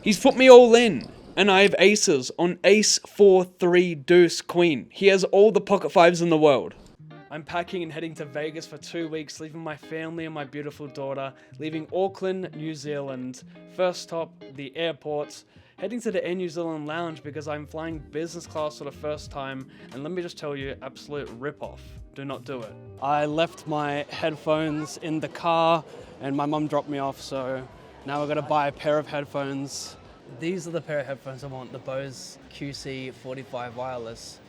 He's put me all in. And I have aces on ace 4 3 deuce queen. He has all the pocket fives in the world. I'm packing and heading to Vegas for 2 weeks, leaving my family and my beautiful daughter, leaving Auckland, New Zealand. First stop, the airport, heading to the Air New Zealand lounge because I'm flying business class for the first time, and let me just tell you, absolute rip-off. Do not do it. I left my headphones in the car and my mum dropped me off, so now we're gonna buy a pair of headphones. These are the pair of headphones I want, the Bose QC45 wireless.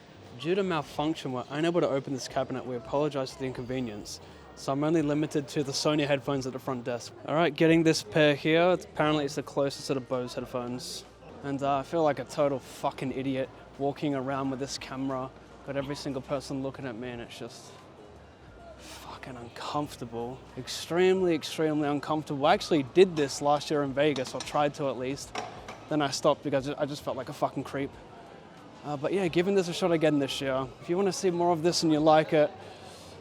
Due to malfunction, we're unable to open this cabinet. We apologize for the inconvenience. So I'm only limited to the Sony headphones at the front desk. All right, getting this pair here. Apparently it's the closest to the Bose headphones. And I feel like a total fucking idiot walking around with this camera. Got every single person looking at me and it's just fucking uncomfortable. Extremely, extremely uncomfortable. I actually did this last year in Vegas, or tried to at least. Then I stopped because I just felt like a fucking creep. But yeah, giving this a shot again this year. If you want to see more of this and you like it,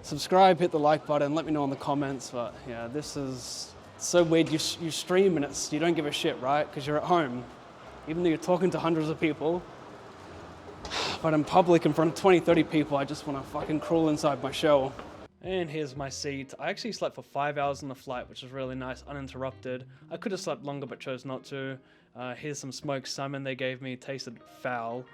subscribe, hit the like button, let me know in the comments. But yeah, this is so weird. You stream and you don't give a shit, right? Because you're at home, even though you're talking to hundreds of people. But in public, in front of 20, 30 people, I just want to fucking crawl inside my shell. And here's my seat. I actually slept for 5 hours on the flight, which was really nice, uninterrupted. I could have slept longer, but chose not to. Here's some smoked salmon they gave me, tasted foul.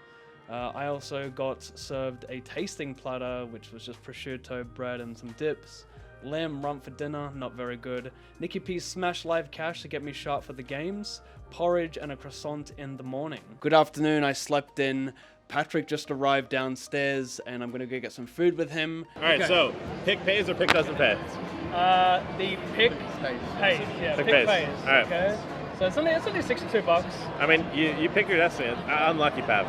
I also got served a tasting platter, which was just prosciutto, bread, and some dips. Lamb rump for dinner, not very good. Nicky P's smash live cash to get me sharp for the games. Porridge and a croissant in the morning. Good afternoon, I slept in. Patrick just arrived downstairs, and I'm gonna go get some food with him. All right, so pick pays or pick doesn't pay? The pick pays. Yeah, pick pays. All right. Okay. So it's only $62. I mean, you pick your destiny. Unlucky, Pav.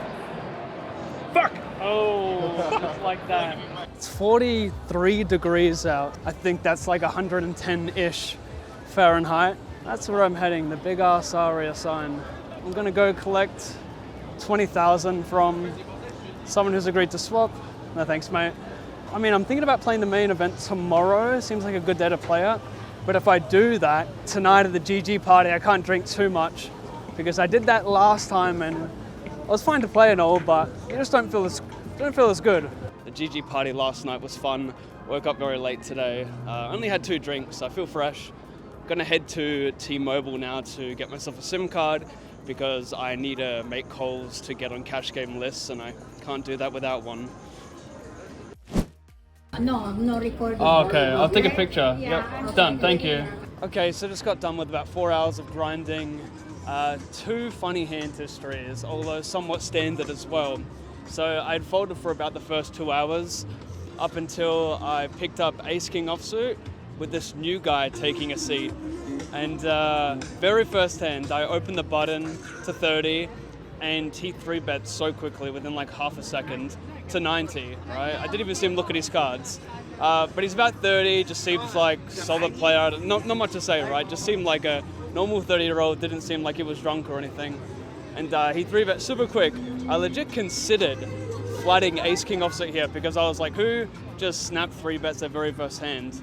Fuck! Oh, just like that. It's 43 degrees out. I think that's like 110-ish Fahrenheit. That's where I'm heading, the big ass Aria sign. I'm gonna go collect 20,000 from someone who's agreed to swap. No thanks, mate. I mean, I'm thinking about playing the main event tomorrow. Seems like a good day to play it. But if I do that, tonight at the GG party, I can't drink too much because I did that last time and I was fine to play and all, but you just don't feel as good. The GG party last night was fun. Woke up very late today. Only had 2 drinks. I feel fresh. Gonna head to T-Mobile now to get myself a SIM card because I need to make calls to get on cash game lists and I can't do that without one. No, I'm not recording. Oh, okay, I'll take a picture. Yeah, Yep, done, thank you. Okay, so just got done with about 4 hours of grinding. 2 funny hand histories, although somewhat standard as well. So I'd folded for about the first 2 hours up until I picked up Ace King offsuit with this new guy taking a seat. And very first hand, I opened the button to 30 and he 3-bet so quickly within like half a second to 90, right? I didn't even see him look at his cards. But he's about 30, just seems like solid player. Not much to say, right? Just seemed like a normal 30-year-old, didn't seem like he was drunk or anything. And he 3-bet super quick. I legit considered flatting Ace King offsuit here because I was like, who just snapped 3-bets their very first hand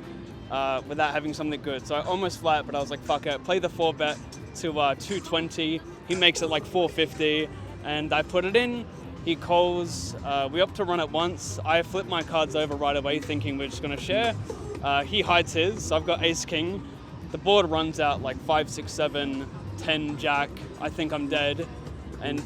without having something good? So I almost flat, but I was like, fuck it. Play the 4-bet to 220. He makes it like 450, and I put it in. He calls. We opt to run it once. I flip my cards over right away, thinking we're just gonna share. He hides his. So I've got Ace King. The board runs out like 5, 6, 7, 10 Jack. I think I'm dead, and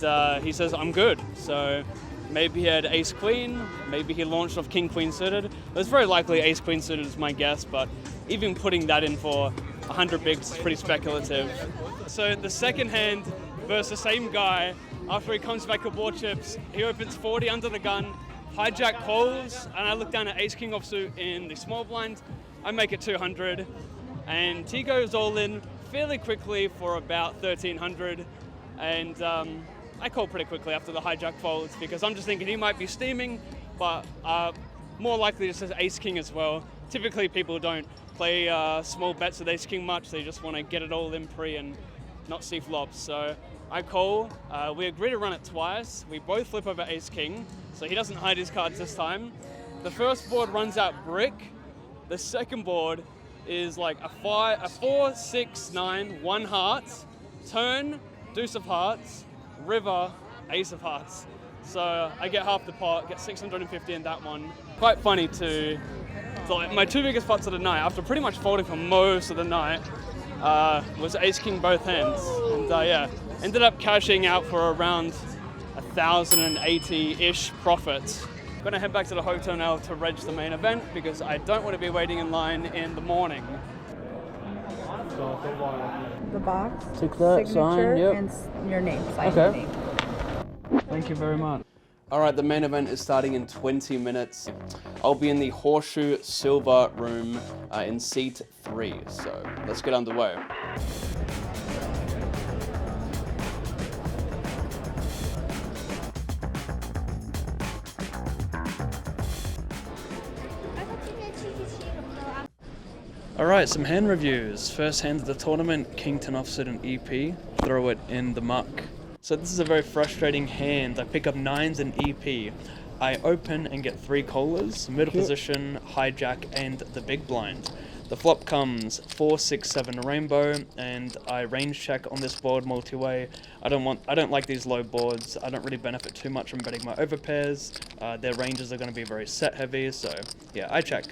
he says I'm good. So maybe he had Ace Queen. Maybe he launched off King Queen suited. It's very likely Ace Queen suited is my guess, but even putting that in for 100 bigs is pretty speculative. So the second hand versus the same guy. After he comes back with war chips, he opens 40 under the gun, hijack calls, and I look down at Ace King offsuit in the small blind. I make it 200, and he goes all in fairly quickly for about 1,300, and I call pretty quickly after the hijack folds because I'm just thinking he might be steaming, but more likely just as Ace King as well. Typically people don't play small bets with Ace King much, they just want to get it all in pre and not see flops. So I call, we agree to run it twice. We both flip over Ace King, so he doesn't hide his cards this time. The first board runs out brick. The second board is like a 4, 6, 9, 1 heart. Turn, deuce of hearts, river, ace of hearts. So I get half the pot, get 650 in that one. Quite funny too. So like my two biggest pots of the night, after pretty much folding for most of the night, was ace king both hands. And yeah, ended up cashing out for around 1,080-ish profit. I'm gonna head back to the hotel now to reg the main event because I don't want to be waiting in line in the morning. The box, Took that, signature, sign, yep. and your name. Sign Okay. your name. Thank you very much. All right, the main event is starting in 20 minutes. I'll be in the Horseshoe Silver room in seat 3, so let's get underway. All right, some hand reviews. First hand of the tournament, King 10 offsuit and EP. Throw it in the muck. So this is a very frustrating hand. I pick up 9s and EP. I open and get 3 colas, middle position, hijack, and the big blind. The flop comes 4, 6, 7 rainbow, and I range check on this board multi-way. I don't like these low boards. I don't really benefit too much from betting my overpairs. Their ranges are going to be very set heavy, so yeah, I check.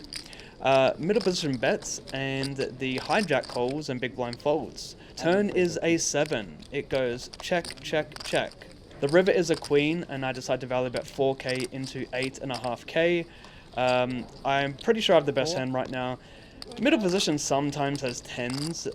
Middle position bets, and the hijack calls and big blind folds. Turn is a 7. It goes check, check, check. The river is a queen, and I decide to value bet 4k into 8.5k. I'm pretty sure I have the best hand right now. Middle position sometimes has 10s,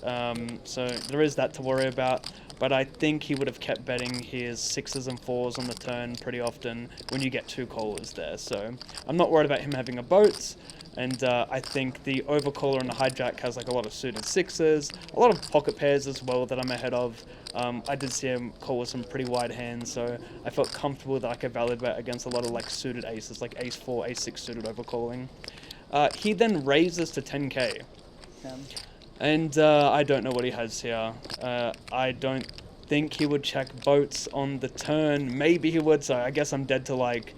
so there is that to worry about. But I think he would have kept betting his 6s and 4s on the turn pretty often when you get 2 callers there. So I'm not worried about him having a boat. And I think the overcaller and the hijack has like a lot of suited 6s, a lot of pocket pairs as well that I'm ahead of. I did see him call with some pretty wide hands, so I felt comfortable that I could valid bet against a lot of like suited aces, like ace 4, ace 6 suited overcalling. He then raises to 10k. And I don't know what he has here. I don't think he would check boats on the turn. Maybe he would, so I guess I'm dead to like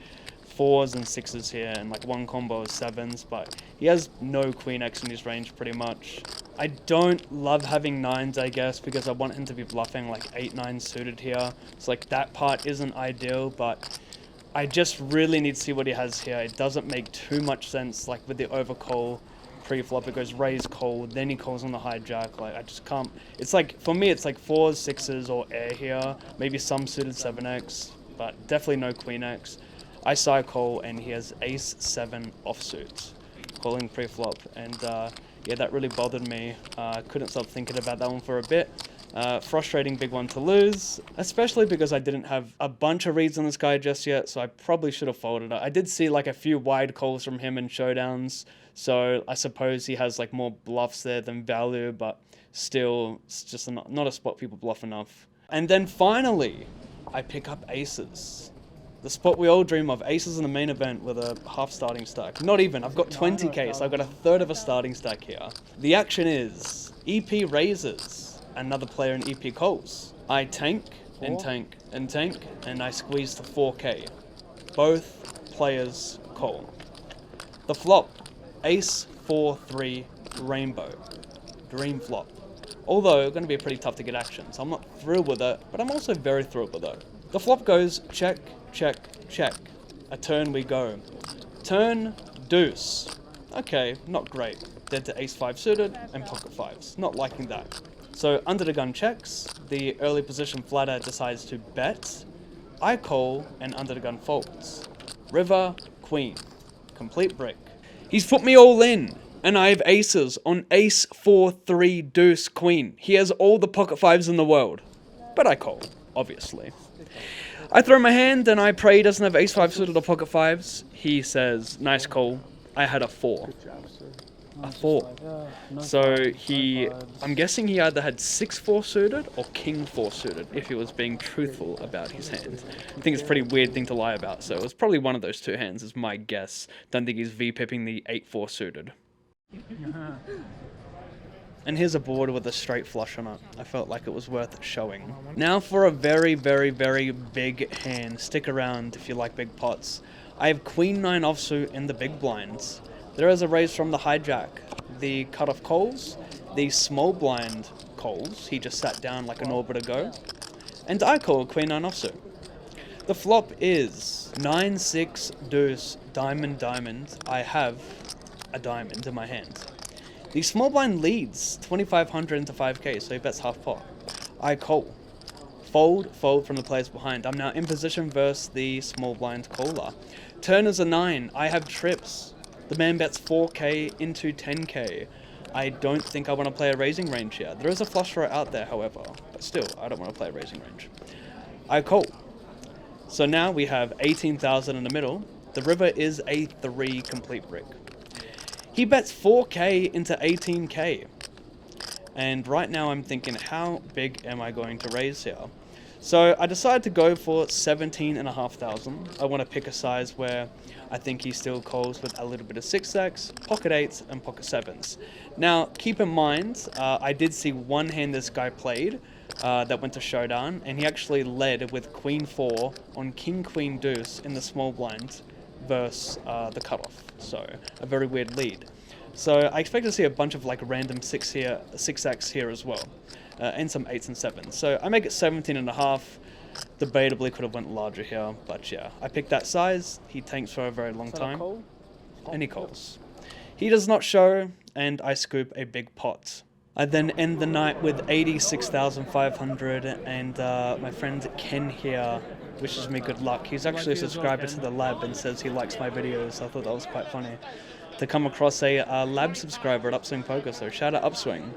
4s and 6s here and like 1 combo of 7s, but he has no queen X in his range pretty much. I don't love having 9s, I guess, because I want him to be bluffing like 8-9 suited here. So like that part isn't ideal, but I just really need to see what he has here. It doesn't make too much sense, like with the overcall pre-flop, it goes raise call, then he calls on the hijack. Like I just can't. It's like, for me, it's like 4s, 6s, or air here. Maybe some suited 7x, but definitely no queen X. I side call, and he has ace 7 offsuit, calling pre-flop, and yeah, that really bothered me. Couldn't stop thinking about that one for a bit. Frustrating big one to lose, especially because I didn't have a bunch of reads on this guy just yet, so I probably should have folded it. I did see like a few wide calls from him in showdowns, so I suppose he has like more bluffs there than value, but still, it's just not a spot people bluff enough. And then finally, I pick up aces. The spot we all dream of, aces in the main event with a half starting stack. Not even, I've got 20k, so I've got a third of a starting stack here. The action is, EP raises, another player in EP calls. I tank, and tank, and tank, and I squeeze to 4k. Both players call. The flop, ace 4-3 rainbow. Dream flop. Although, going to be pretty tough to get action, so I'm not thrilled with it, but I'm also very thrilled with it. The flop goes check, check, check. A turn we go. Turn, deuce. Okay, not great. Dead to ace 5 suited and pocket 5s. Not liking that. So under the gun checks, the early position flatter decides to bet. I call and under the gun folds. River, queen. Complete brick. He's put me all in. And I have aces on ace 4-3 deuce queen. He has all the pocket 5s in the world. But I call, obviously. I throw my hand and I pray he doesn't have ace 5 suited or pocket 5s. He says, nice call. I had a 4. A 4. So I'm guessing he either had 6-4 suited or king 4 suited, if he was being truthful about his hand. I think it's a pretty weird thing to lie about, so it was probably one of those two hands is my guess. Don't think he's V-pipping the 8-4 suited. And here's a board with a straight flush on it. I felt like it was worth showing. Now for a very, very, very big hand. Stick around if you like big pots. I have queen 9 offsuit in the big blinds. There is a raise from the hijack. The cutoff calls. The small blind calls. He just sat down like an orbiter go. and I call Queen 9 offsuit. The flop is 9-6 deuce diamond diamond. I have a diamond in my hand. The small blind leads 2,500 into 5k, so he bets half pot. I call. Fold from the players behind. I'm now in position versus the small blind caller. Turn is a 9. I have trips. The man bets 4k into 10k. I don't think I want to play a raising range here. There is a flush draw out there, however, but still, I don't want to play a raising range. I call. So now we have 18,000 in the middle. The river is a 3 complete brick. He bets 4k into 18k. And right now I'm thinking, how big am I going to raise here? So I decided to go for 17,500. I want to pick a size where I think he still calls with a little bit of 6x, pocket 8s, and pocket 7s. Now, keep in mind, I did see one hand this guy played that went to showdown, and he actually led with Queen 4 on King Queen Deuce in the small blind versus the cutoff. So, a very weird lead. So I expect to see a bunch of like random 6x here as well. And some 8s and 7s. So I make it 17.5. Debatably could have went larger here, but yeah. I picked that size. He tanks for a very long time. And he calls. He does not show, and I scoop a big pot. I then end the night with 86,500, and my friend Ken here wishes me good luck. He's actually a subscriber to the lab and says he likes my videos. I thought that was quite funny to come across a lab subscriber at Upswing Poker, so shout out Upswing.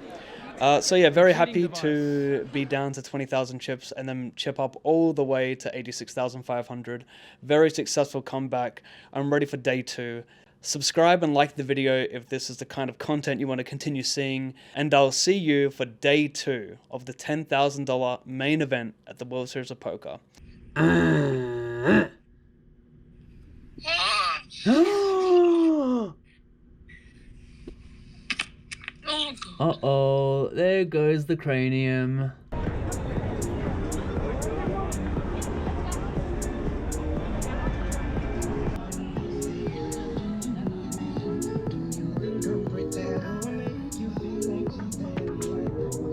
So yeah, very happy to be down to 20,000 chips and then chip up all the way to 86,500. Very successful comeback. I'm ready for day 2. Subscribe and like the video if this is the kind of content you want to continue seeing, and I'll see you for day 2 of the $10,000 main event at the World Series of Poker. Uh-oh, there goes the cranium.